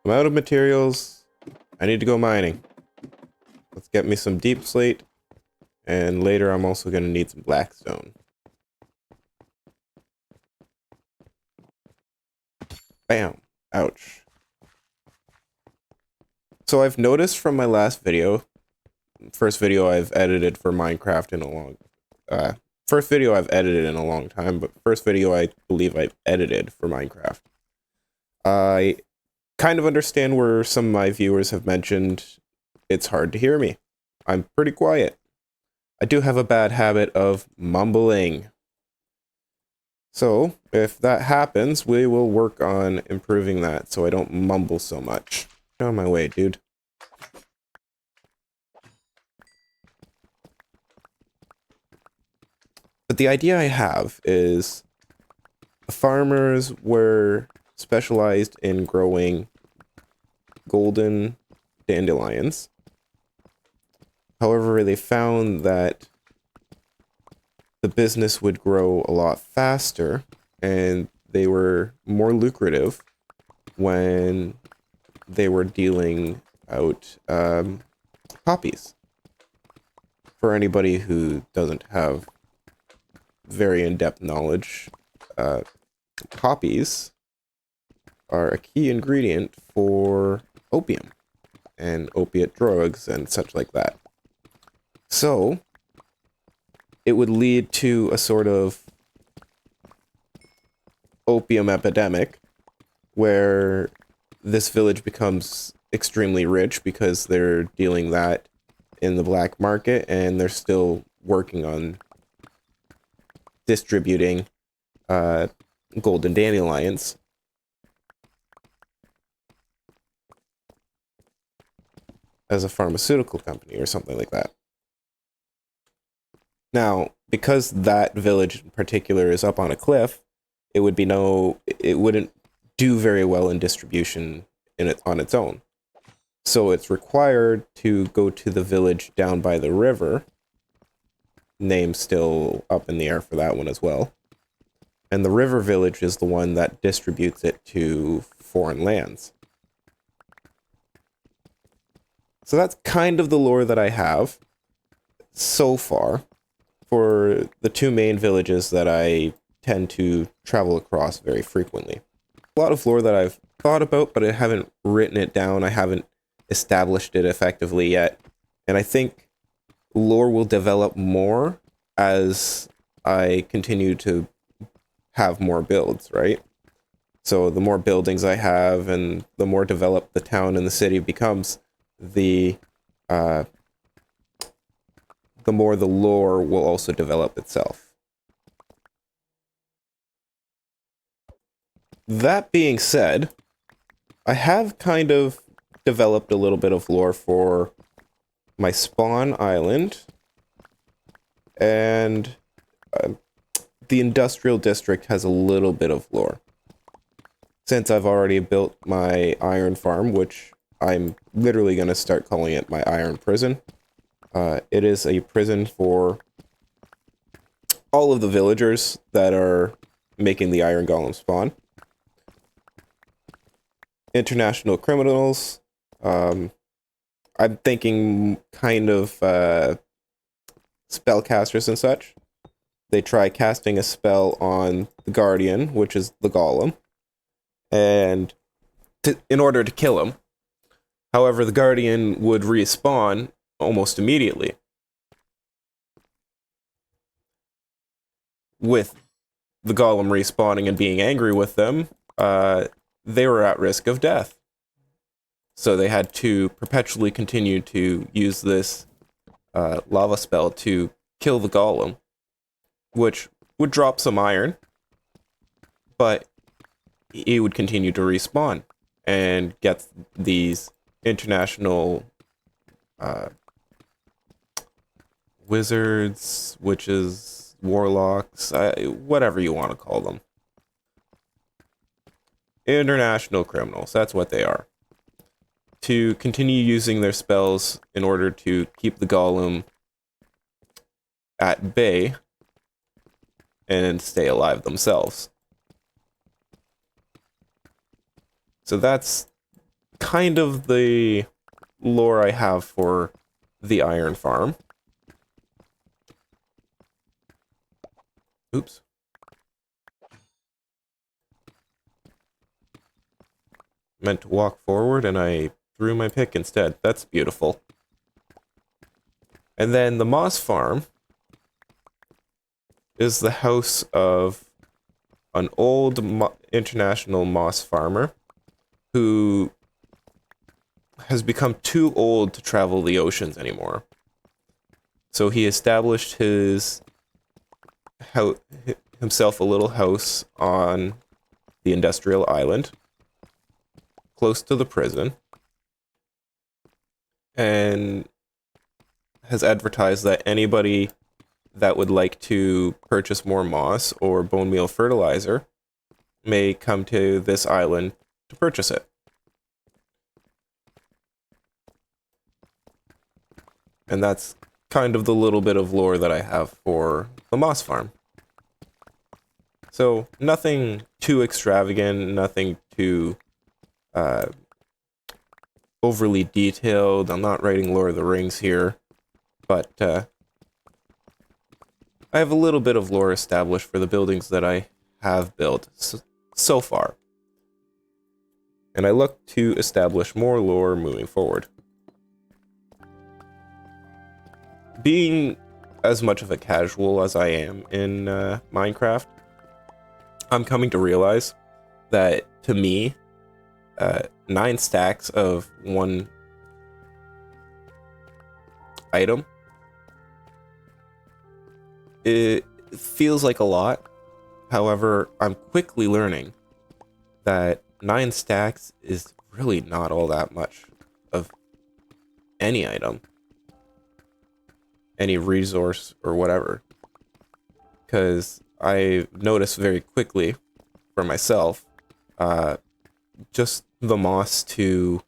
I'm out of materials. I need to go mining. Let's get me some deep slate. And later I'm also going to need some blackstone. Bam. Ouch. So I've noticed from my last video, first video I've edited for Minecraft in a long... first video I've edited in a long time, but first video I believe I've edited for Minecraft. I kind of understand where some of my viewers have mentioned it's hard to hear me. I'm pretty quiet. I do have a bad habit of mumbling. So, if that happens, we will work on improving that so I don't mumble so much. Get out of my way, dude. But the idea I have is farmers were specialized in growing golden dandelions. However, they found that the business would grow a lot faster and they were more lucrative when they were dealing out poppies. For anybody who doesn't have very in-depth knowledge, poppies are a key ingredient for opium and opiate drugs and such like that. So, it would lead to a sort of opium epidemic where this village becomes extremely rich because they're dealing that in the black market and they're still working on distributing golden dandelions. As a pharmaceutical company or something like that. Now, because that village in particular is up on a cliff, it wouldn't do very well in distribution on its own. So it's required to go to the village down by the river. Name still up in the air for that one as well. And the river village is the one that distributes it to foreign lands. So that's kind of the lore that I have so far for the two main villages that I tend to travel across very frequently. A lot of lore that I've thought about, but I haven't written it down. I haven't established it effectively yet. And I think lore will develop more as I continue to have more builds, right? So the more buildings I have and the more developed the town and the city becomes, the more the lore will also develop itself. That being said, I have kind of developed a little bit of lore for my spawn island and the industrial district has a little bit of lore. Since I've already built my iron farm, which I'm literally going to start calling it my iron prison. It is a prison for all of the villagers that are making the iron golem spawn. International criminals. I'm thinking kind of spellcasters and such. They try casting a spell on the Guardian, which is the golem, and in order to kill him. However, the Guardian would respawn almost immediately. With the Golem respawning and being angry with them, they were at risk of death. So they had to perpetually continue to use this lava spell to kill the Golem, which would drop some iron, but he would continue to respawn and get these international wizards, witches, warlocks, whatever you want to call them. International criminals, that's what they are. To continue using their spells in order to keep the golem at bay and stay alive themselves. So that's kind of the lore I have for the iron farm. Oops. Meant to walk forward and I threw my pick instead. That's beautiful. And then the moss farm is the house of an old international moss farmer who has become too old to travel the oceans anymore. So he established himself a little house on the industrial island, close to the prison, and has advertised that anybody that would like to purchase more moss or bone meal fertilizer may come to this island to purchase it. And that's kind of the little bit of lore that I have for the moss farm. So nothing too extravagant, nothing too overly detailed. I'm not writing Lord of the Rings here, but I have a little bit of lore established for the buildings that I have built so far. And I look to establish more lore moving forward. Being as much of a casual as I am in Minecraft, I'm coming to realize that, to me, 9 stacks of one item, it feels like a lot. However, I'm quickly learning that 9 stacks is really not all that much of any item, any resource or whatever. Because I noticed very quickly for myself, just the moss to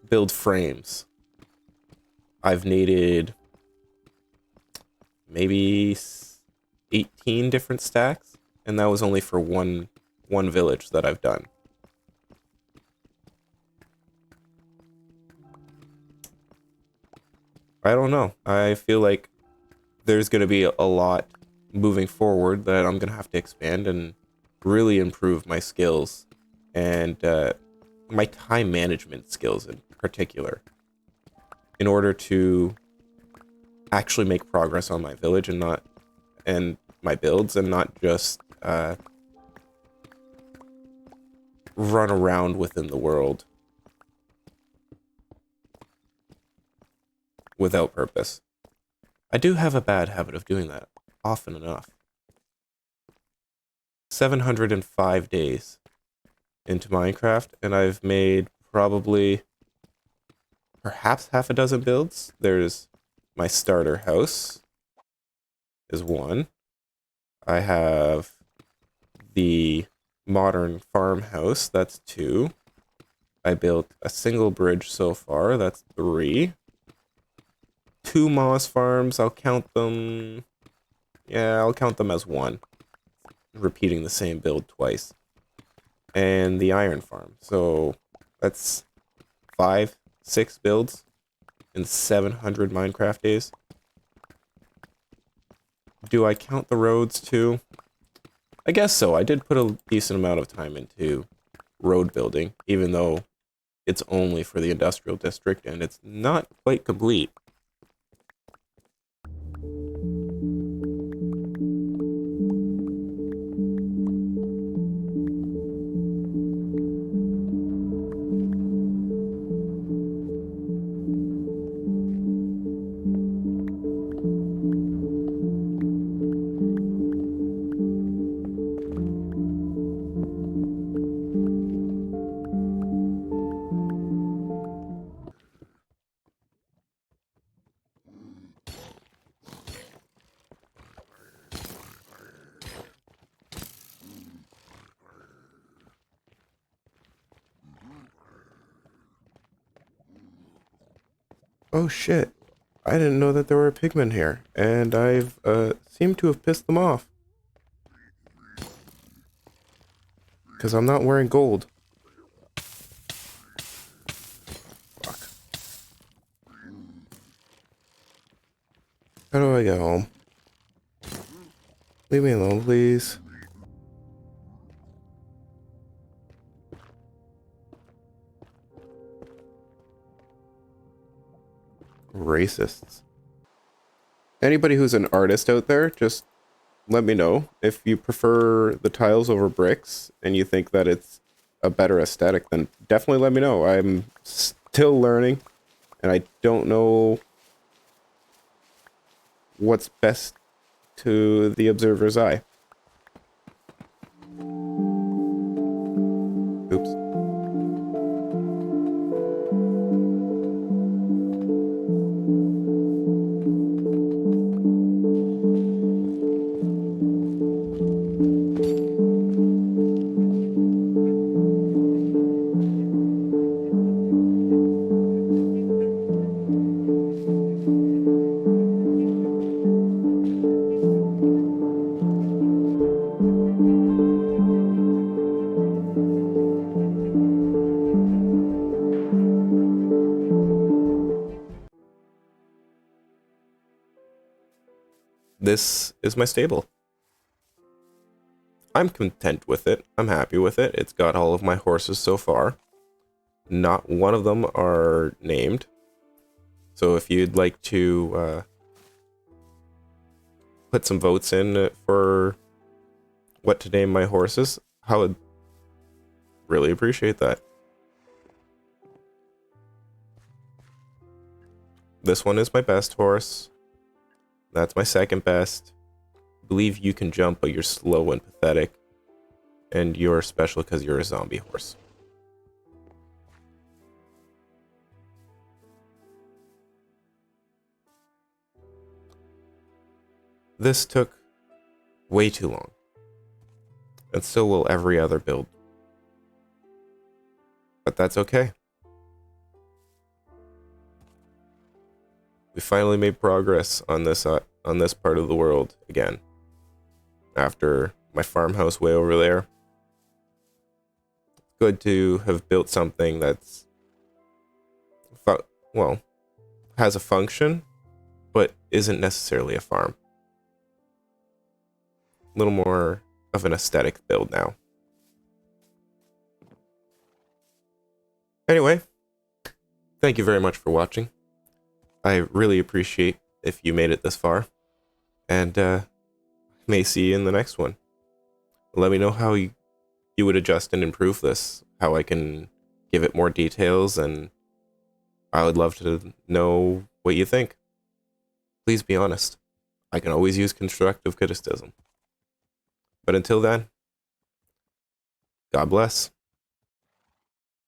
build frames, I've needed maybe 18 different stacks, and that was only for one village that I've done. I don't know. I feel like there's going to be a lot moving forward that I'm going to have to expand and really improve my skills and my time management skills in particular, in order to actually make progress on my village and my builds, and not just run around within the world without purpose. I do have a bad habit of doing that often enough. 705 days into Minecraft, and I've made probably perhaps half a dozen builds. There's my starter house is one. I have the modern farmhouse, that's 2. I built a single bridge so far, that's 3. 2 moss farms, I'll count them. Yeah, I'll count them as 1. Repeating the same build twice. And the iron farm. So that's 5, 6 builds in 700 Minecraft days. Do I count the roads too? I guess so. I did put a decent amount of time into road building, even though it's only for the industrial district and it's not quite complete. Oh shit. I didn't know that there were pigmen here, and I've seemed to have pissed them off. Because I'm not wearing gold. How do I get home? Leave me alone, please. Racists. Anybody who's an artist out there, just let me know. If you prefer the tiles over bricks and you think that it's a better aesthetic, then definitely let me know. I'm still learning and I don't know what's best to the observer's eye. Oops. This is my stable. I'm content with it. I'm happy with it. It's got all of my horses so far. Not one of them are named. So if you'd like to put some votes in for what to name my horses, I would really appreciate that. This one is my best horse. That's my second best. I believe you can jump, but you're slow and pathetic. And you're special because you're a zombie horse. This took way too long. And so will every other build. But that's okay. We finally made progress on this part of the world again. After my farmhouse way over there. Good to have built something that's well, has a function, but isn't necessarily a farm. A little more of an aesthetic build now. Anyway, thank you very much for watching. I really appreciate if you made it this far, and may see you in the next one. Let me know how you would adjust and improve this, how I can give it more details, and I would love to know what you think. Please be honest. I can always use constructive criticism. But until then, God bless.